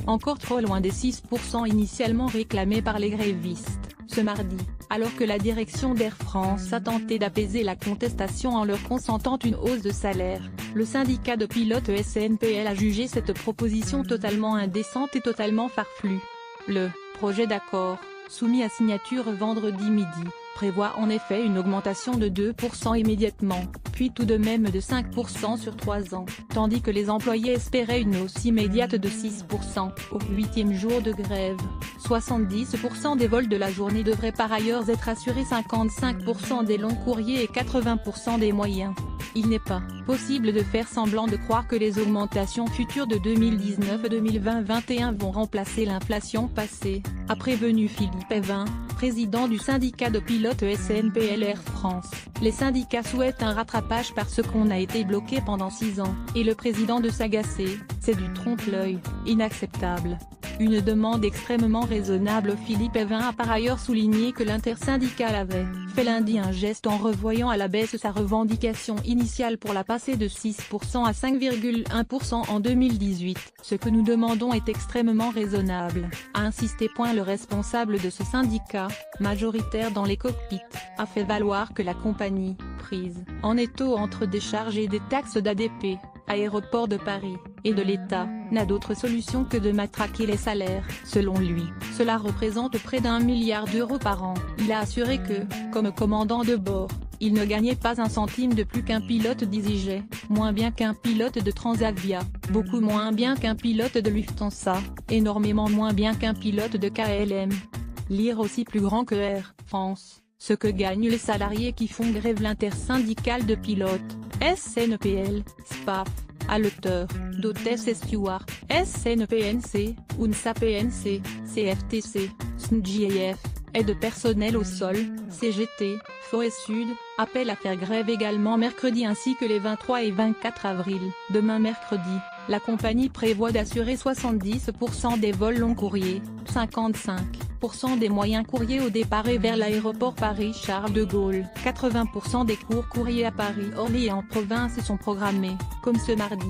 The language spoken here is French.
encore trop loin des 6% initialement réclamés par les grévistes. Ce mardi, alors que la direction d'Air France a tenté d'apaiser la contestation en leur consentant une hausse de salaire, le syndicat de pilotes SNPL a jugé cette proposition totalement indécente et totalement farfelue. Le projet d'accord, soumis à signature vendredi midi, prévoit en effet une augmentation de 2% immédiatement, puis tout de même de 5% sur 3 ans, tandis que les employés espéraient une hausse immédiate de 6% au 8e jour de grève. 70% des vols de la journée devraient par ailleurs être assurés, 55% des longs courriers et 80% des moyens. Il n'est pas possible de faire semblant de croire que les augmentations futures de 2019, 2020, 2021 vont remplacer l'inflation passée, a prévenu Philippe Evin, président du syndicat de pilotes SNPL Air France. Les syndicats souhaitent un rattrapage parce qu'on a été bloqué pendant 6 ans, et le président de s'agacer, c'est du trompe-l'œil, inacceptable. Une demande extrêmement raisonnable. Philippe Evin a par ailleurs souligné que l'intersyndicale avait fait lundi un geste en revoyant à la baisse sa revendication initiale pour la passer de 6% à 5,1% en 2018. Ce que nous demandons est extrêmement raisonnable, a insisté. Le responsable de ce syndicat, majoritaire dans les cockpits, a fait valoir que la compagnie, prise en étau entre des charges et des taxes d'ADP, Aéroports de Paris, et de l'État, n'a d'autre solution que de matraquer les salaires. Selon lui, cela représente près d'1 milliard d'euros par an. Il a assuré que, comme commandant de bord, il ne gagnait pas un centime de plus qu'un pilote d'EasyJet, moins bien qu'un pilote de Transavia, beaucoup moins bien qu'un pilote de Lufthansa, énormément moins bien qu'un pilote de KLM. Lire aussi plus grand que Air France, ce que gagnent les salariés qui font grève. L'intersyndicale de pilotes, SNPL, SPAF, haleteurs, d'hôtesses et stewards, SNPNC, UNSA-PNC, CFTC, SNJIF, aide personnel au sol, CGT, Forêt Sud, appelle à faire grève également mercredi ainsi que les 23 et 24 avril. Demain mercredi, la compagnie prévoit d'assurer 70% des vols long courriers, 55% des moyens courriers au départ et vers l'aéroport Paris-Charles de Gaulle. 80% des courts courriers à Paris, Orly et en province sont programmés, comme ce mardi.